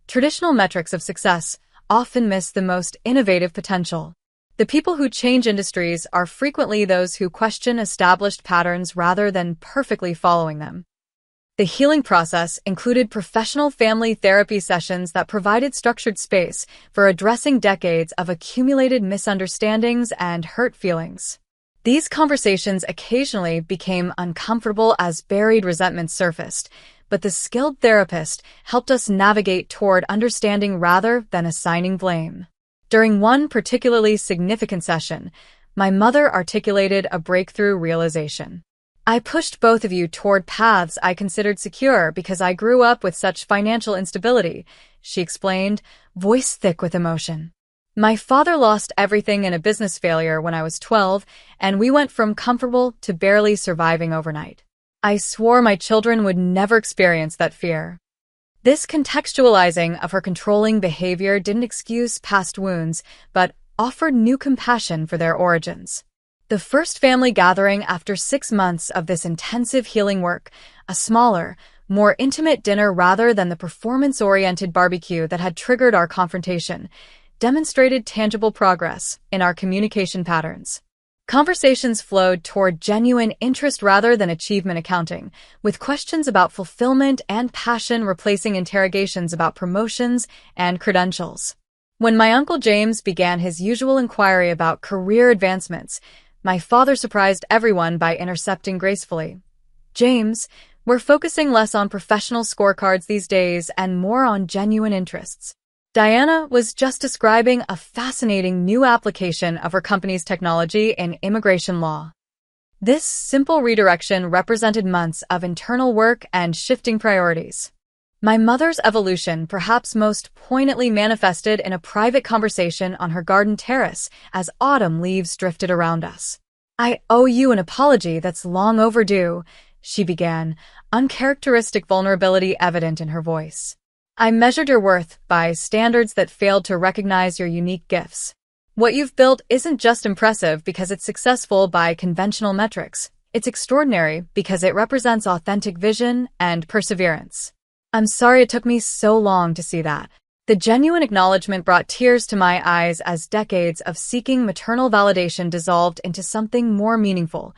Traditional metrics of success often miss the most innovative potential. The people who change industries are frequently those who question established patterns rather than perfectly following them. The healing process included professional family therapy sessions that provided structured space for addressing decades of accumulated misunderstandings and hurt feelings. These conversations occasionally became uncomfortable as buried resentment surfaced, but the skilled therapist helped us navigate toward understanding rather than assigning blame. During one particularly significant session, my mother articulated a breakthrough realization. I pushed both of you toward paths I considered secure because I grew up with such financial instability, she explained, voice thick with emotion. My father lost everything in a business failure when I was 12, and we went from comfortable to barely surviving overnight. I swore my children would never experience that fear. This contextualizing of her controlling behavior didn't excuse past wounds, but offered new compassion for their origins. The first family gathering after 6 months of this intensive healing work, a smaller, more intimate dinner rather than the performance-oriented barbecue that had triggered our confrontation, demonstrated tangible progress in our communication patterns. Conversations flowed toward genuine interest rather than achievement accounting, with questions about fulfillment and passion replacing interrogations about promotions and credentials. When my Uncle James began his usual inquiry about career advancements, my father surprised everyone by intercepting gracefully. James, we're focusing less on professional scorecards these days and more on genuine interests. Diana was just describing a fascinating new application of her company's technology in immigration law. This simple redirection represented months of internal work and shifting priorities. My mother's evolution perhaps most poignantly manifested in a private conversation on her garden terrace as autumn leaves drifted around us. I owe you an apology that's long overdue, she began, uncharacteristic vulnerability evident in her voice. I measured your worth by standards that failed to recognize your unique gifts. What you've built isn't just impressive because it's successful by conventional metrics. It's extraordinary because it represents authentic vision and perseverance. I'm sorry it took me so long to see that. The genuine acknowledgement brought tears to my eyes as decades of seeking maternal validation dissolved into something more meaningful,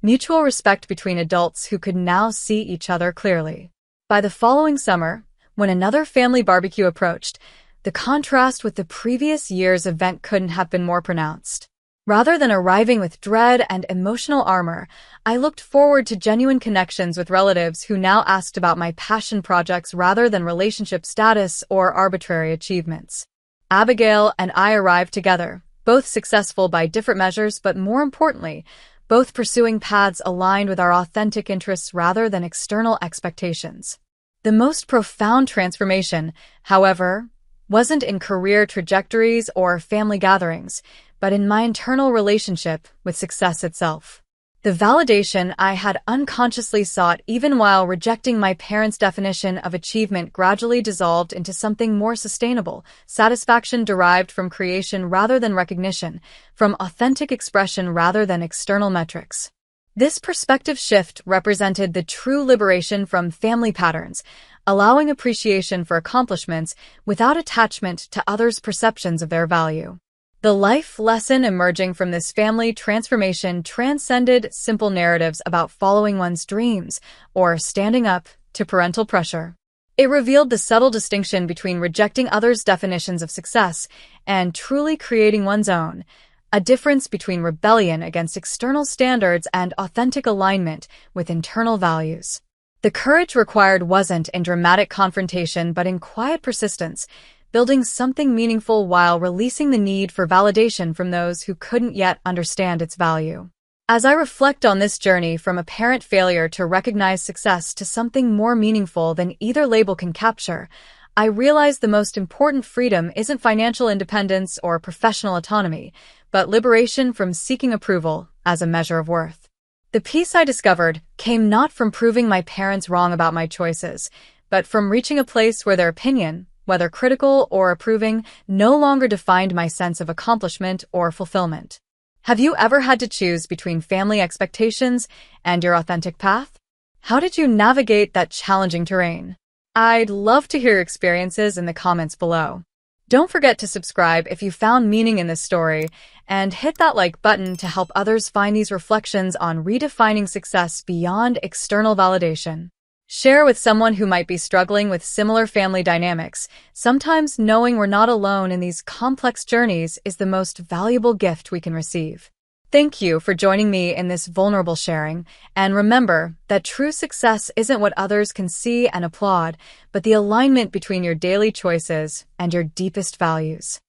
mutual respect between adults who could now see each other clearly. By the following summer, when another family barbecue approached, the contrast with the previous year's event couldn't have been more pronounced. Rather than arriving with dread and emotional armor, I looked forward to genuine connections with relatives who now asked about my passion projects rather than relationship status or arbitrary achievements. Abigail and I arrived together, both successful by different measures, but more importantly, both pursuing paths aligned with our authentic interests rather than external expectations. The most profound transformation, however, wasn't in career trajectories or family gatherings, but in my internal relationship with success itself. The validation I had unconsciously sought even while rejecting my parents' definition of achievement gradually dissolved into something more sustainable, satisfaction derived from creation rather than recognition, from authentic expression rather than external metrics. This perspective shift represented the true liberation from family patterns, allowing appreciation for accomplishments without attachment to others' perceptions of their value. The life lesson emerging from this family transformation transcended simple narratives about following one's dreams or standing up to parental pressure. It revealed the subtle distinction between rejecting others' definitions of success and truly creating one's own, a difference between rebellion against external standards and authentic alignment with internal values. The courage required wasn't in dramatic confrontation but in quiet persistence, building something meaningful while releasing the need for validation from those who couldn't yet understand its value. As I reflect on this journey from apparent failure to recognized success to something more meaningful than either label can capture, I realize the most important freedom isn't financial independence or professional autonomy, but liberation from seeking approval as a measure of worth. The peace I discovered came not from proving my parents wrong about my choices, but from reaching a place where their opinion, whether critical or approving, no longer defined my sense of accomplishment or fulfillment. Have you ever had to choose between family expectations and your authentic path? How did you navigate that challenging terrain? I'd love to hear your experiences in the comments below. Don't forget to subscribe if you found meaning in this story, and hit that like button to help others find these reflections on redefining success beyond external validation. Share with someone who might be struggling with similar family dynamics. Sometimes knowing we're not alone in these complex journeys is the most valuable gift we can receive. Thank you for joining me in this vulnerable sharing, and remember that true success isn't what others can see and applaud, but the alignment between your daily choices and your deepest values.